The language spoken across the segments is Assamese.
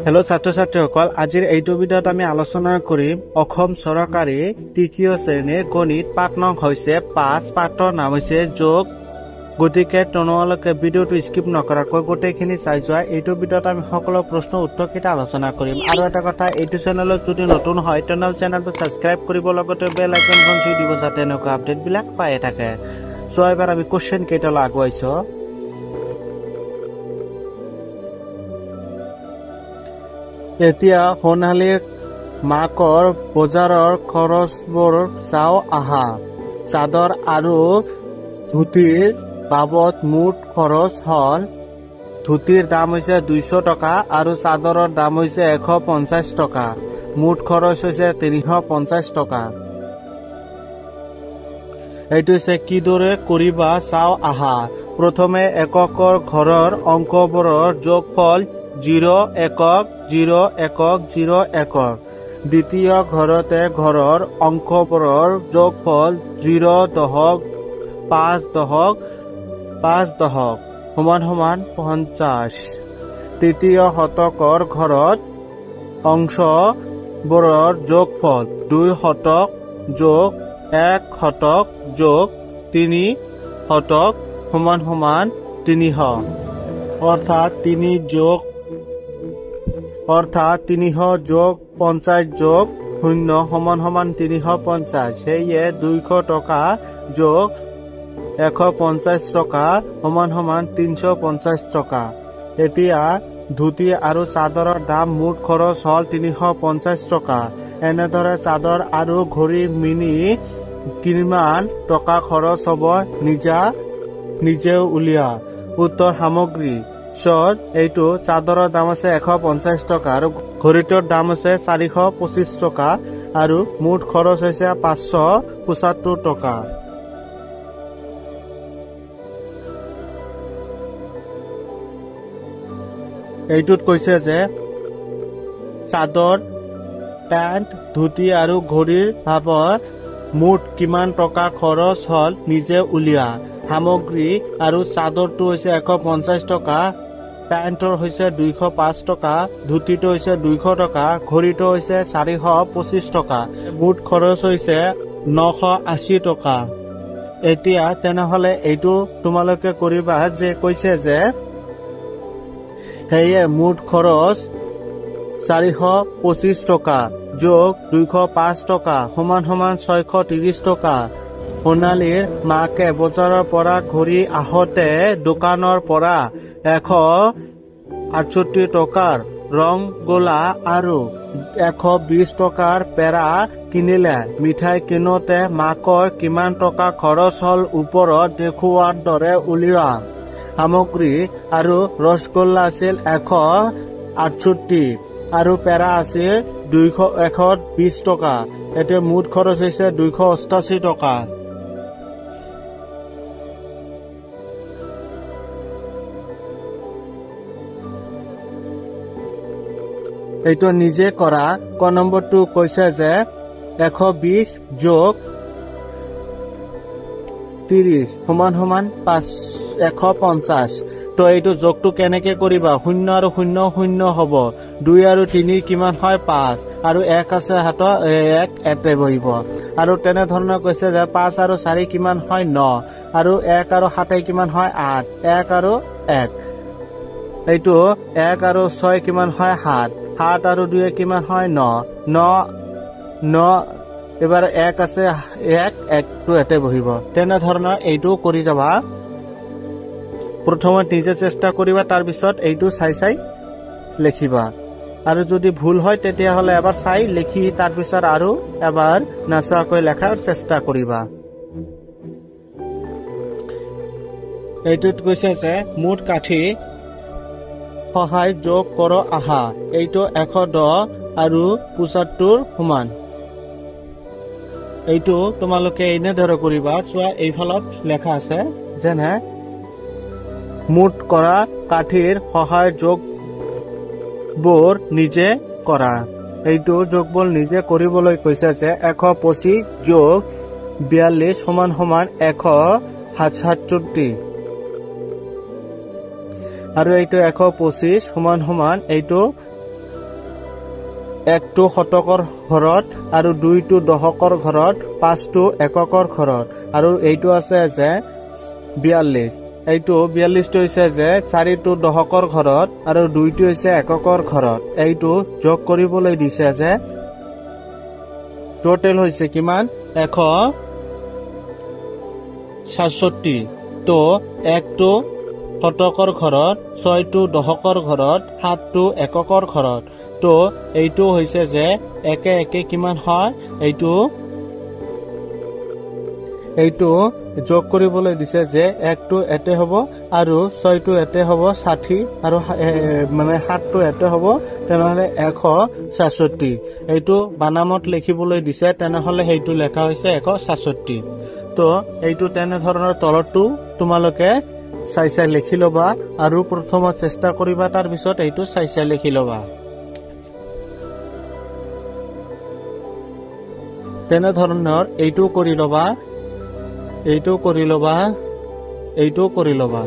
হেল্ল' ছাত্ৰ-ছাত্ৰীসকল, আজিৰ এইটো ভিডিঅ'ত আমি আলোচনা কৰিম অসম চৰকাৰী তৃতীয় শ্ৰেণীৰ গণিত পাঠ নং হৈছে 5, পাঠৰ নাম হৈছে যোগ। গতিকে তোমালোকে ভিডিঅ'টো স্কিপ নকৰাকৈ গোটেইখিনি চাই যোৱা। এইটো ভিডিঅ'ত আমি সকলো প্ৰশ্ন উত্তৰ কেইটা আলোচনা কৰিম। আৰু এটা কথা, এইটো চেনেলত যদি নতুন হয় তেনেহ'লে চেনেলটো ছাবস্ক্ৰাইব কৰিব, লগতে বেল আইকনখন চুই দিব যাতে এনেকুৱা আপডেটবিলাক পাই থাকে। চ' এবাৰ আমি কুৱেশ্যন কেইটালৈ আগুৱাইছো। এতিয়া সোণালী মাকৰ বজাৰৰ খৰচবোৰ চাও আহা। চাদৰ আৰু ধুতিৰ বাবদ মুঠ খৰচ হ'ল, ধুতিৰ দাম হৈছে 200 টকা আৰু চাদৰৰ দাম হৈছে 150 টকা। মুঠ খৰচ হৈছে 350 টকা। এইটো হৈছে কিদৰে কৰিবা চাও আহা। প্ৰথমে এককৰ ঘৰৰ অংকবোৰৰ যোগফল 0 একক 0 একক 0 একক। দ্বিতীয় ঘৰতে ঘৰৰ অংকবোৰৰ যোগফল 0 দশক 5 দশক 5 দশক সমান সমান 50। তৃতীয় শতকৰ ঘৰত অংশবোৰৰ যোগফল 2 শতক যোগ 1 শতক যোগ 3 শতক সমান সমান 300। অৰ্থাৎ 300 যোগ 50 যোগ 0 সমান সমান 350। সেয়ে 200 টকা যোগ 150 টকা সমান সমান 350 টকা। এতিয়া ধুতি আৰু চাদৰৰ দাম মুঠ খৰচ হ'ল 350 টকা। এনেদৰে চাদৰ আৰু ঘড়ী মিনি কিমান টকা খৰচ হ'ব নিজে উলিয়া। উত্তৰ সামগ্ৰী চত এইটো চাদৰৰ দাম আছে 150 টকা আৰু ঘড়ীটোৰ দাম আছে 425 টকা আৰু মুঠ খৰচ হৈছে 575 টকা। এইটোত কৈছে যে চাদৰ, পেণ্ট, ধুতি আৰু ঘড়ীৰ বাবদ মুঠ কিমান টকা খৰচ হ'ল নিজে উলিয়া। সামগ্ৰী আৰু চাদৰটো হৈছে 150 টকা, পেণ্টৰ হৈছে 205 টকা, ধুতিটো হৈছে 200 টকা, ঘড়ীটো হৈছে 425 টকা। মুঠ খৰচ হৈছে 980 টকা। এতিয়া তেনেহলে এইটো তোমালোকে কৰিবা যে কৈছে যে সেয়ে মুঠ খৰচ 425 টকা যোগ 205 টকা সমান সমান 630 টকা। সোণালীৰ মাকে বজাৰৰ পৰা ঘূৰি আহোঁতে দোকানৰ পৰা 168 টকাৰ ৰং গোলা আৰু 120 টকাৰ পেৰা কিনিলে। মিঠাই কিনোতে মাকৰ কিমান টকা খৰচ হ'ল ওপৰত দেখুওৱাৰ দৰে উলিওৱা। সামগ্ৰী আৰু ৰসগোল্লা আছিল 168 আৰু পেৰা আছিল 120 টকা। এতিয়া মুঠ খৰচ হৈছে 288 টকা। এইটো নিজে কৰা। ক নম্বৰটো কৈছে যে 120 যোগ 30 সমান সমান 150। তো এইটো যোগটো কেনেকে কৰিবা? 0 আৰু 0 0 হ'ব। 2 আৰু 3 কিমান হয়? 5 আৰু 1 আছে হাতত 1 এতে বহিব। আৰু তেনেধৰণৰ কৈছে যে 5 আৰু 4 কিমান হয়? 9 আৰু 1 আৰু 7 কিমান হয়? 8 1 আৰু 1। এইটো 1 আৰু 6 কিমান হয়? 7 7 আৰু 2 কিমান হয়? 9 9 এবাৰ 1 আছে 1 1টো এতে বহিব। তেনেধৰণৰ এইটো কৰি যাবা। প্ৰথমে নিজে চেষ্টা কৰিবা, তাৰপিছত এইটো চাই লিখিবা। আৰু যদি ভুল হয় তেতিয়াহ'লে এবাৰ চাই লিখি তাৰপিছত আৰু এবাৰ নাচোৱাকৈ লেখাৰ চেষ্টা কৰিবা। এইটোত কৈছে যে মুঠ কাঠি সহায় যোগ কৰ আহা। এইটো 110 আৰু 75 সমান। এইটো তোমালোকে এনেদৰে কৰিবা। চোৱা, এইফালত লেখা আছে যেনে মুঠ কৰা কাঠিৰ সহায় যোগবোৰ নিজে কৰা। এইটো যোগবোৰ নিজে কৰিবলৈ কৈছে যে 125 যোগ 42 সমান সমান 167। আৰু এইটো 125 সমান সমান এইটো 1টো শতকৰ ঘৰত আৰু 2টো দশকৰ ঘৰত 5টো এককৰ ঘৰত আৰু এইটো আছে যে 42 এইটো 42টো হৈছে যে 4টো দশকৰ ঘৰত আৰু 2টো হৈছে এককৰ ঘৰত এইটো যোগ কৰিবলৈ দিছে যে টোটাল হৈছে কিমান 167 তো 1টো শতকৰ ঘৰত 6টো দশকৰ ঘৰত 7টো এককৰ ঘৰত তো এইটো হৈছে যে একে একে কিমান হয় এইটো যোগ কৰিবলৈ দিছে যে 1টো এতে হ'ব আৰু 6টো এতে হ'ব 60 আৰু মানে 7টো এতে হ'ব তেনেহলে 167 এইটো বানামত লিখিবলৈ দিছে তেনেহলে সেইটো লেখা হৈছে 167 তো এইটো তেনে ধৰণৰ তলটো তোমালোকে চাই লিখি লবা আৰু প্ৰথমত চেষ্টা কৰিবা তাৰ পিছত এইটো চাই লিখি লবা তেনে ধৰণৰ এইটো কৰি লবা এইটো কৰি লবা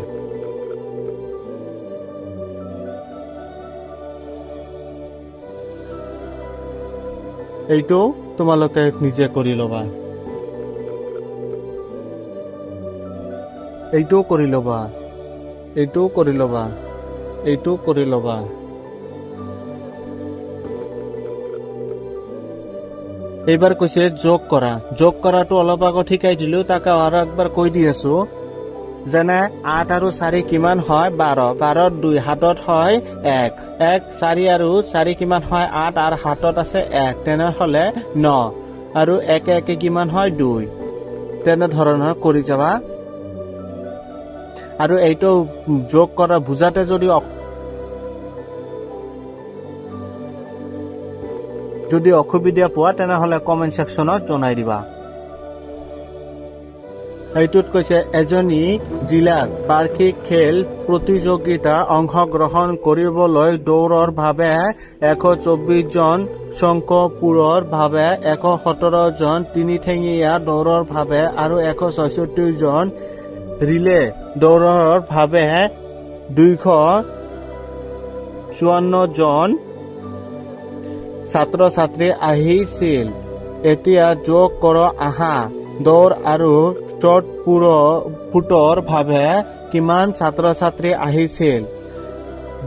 এইটো তোমালোকে নিজে কৰি লবা এইটো কৰি লবা এইবাৰ কৈছে যোগ কৰাটো অলপ আগত শিকাই দিলো তাকে আৰু একবাৰ কৈ দি আছো যেনে 8 আৰু 4 কিমান হয় 12 2 হাতত হয় 1 4 আৰু 4 কিমান হয় 8 আৰু হাতত আছে 1 তেনেহলে 9 আৰু 1 1 কিমান হয় 2 তেনে ধৰণৰ কৰি যাবা আৰু এইটো যোগ কৰা বুজাতে যদি অসুবিধা পোৱা তেনেহলে কমেন্ট সেকশনত জনাই দিবা এইটোত কৈছে এজনী জিলাত বাৰ্ষিক খেল প্ৰতিযোগিতা অংশগ্ৰহণ কৰিবলৈ দৌৰৰ ভাৱে 124 জন শংকপুৰৰ ভাৱে 117 জন তিনিঠেঙীয়া দৌৰৰ ভাৱে আৰু 166 জন ৰিলে দৌৰৰ ভাৱে 254 জন ছাত্ৰ ছাত্ৰী আহিছিল এতিয়া যোগ কৰ আহা দৌৰ আৰু শ্বট ফুটৰ ভাৱে কিমান ছাত্ৰ ছাত্ৰী আহিছিল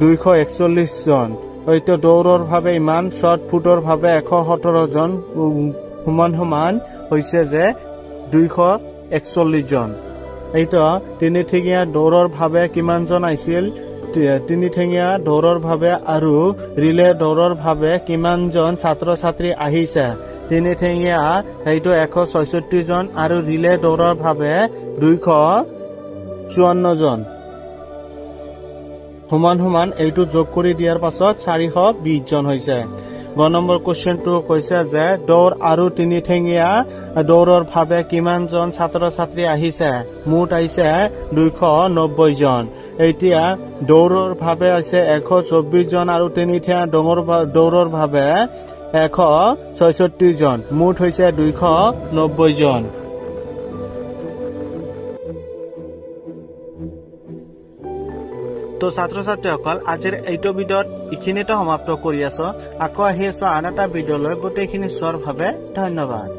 241 জন এইটো দৌৰৰ ভাৱে ইমান শ্বট ফুটৰ ভাৱে 117 জন সমান হৈছে যে 241 জন এইটো তিনিঠেঙীয়া দৌৰৰ ভাৱে কিমান জন আহিছিল তিনিঠেঙীয়া দৌৰৰ ভাৱে আৰু ৰিলে দৌৰৰ ভাৱে কিমান জন ছাত্ৰ ছাত্ৰী আহিছে তিনিঠেঙীয়া এইটো 166 জন আৰু ৰিলে দৌৰৰ ভাৱে 254 জন সমান এইটো যোগ কৰি দিয়াৰ পাছত 420 জন হৈছে 1 নম্বৰ কোৱেশ্চনটো কৈছে যে দৌৰ আৰু তিনিঠেঙীয়া দৌৰৰ ভাৱে কিমান জন ছাত্ৰ ছাত্ৰী আহিছে মুঠ আহিছে 290 জন এতিয়া দৌৰৰ ভাৱে আছে 124 জন আৰু তিনিঠেঙীয়া দৌৰৰ ভাৱে 166 জন মুঠ হৈছে 290 জন তো ছাত্ৰ ছাত্ৰীসকল আজিৰ এইটো ভিডিঅ'ত এইখিনিতে সমাপ্ত কৰি আছো আকৌ আহি আছো আন এটা ভিডিঅ'লৈ গোটেইখিনি চোৱাৰ বাবে ধন্যবাদ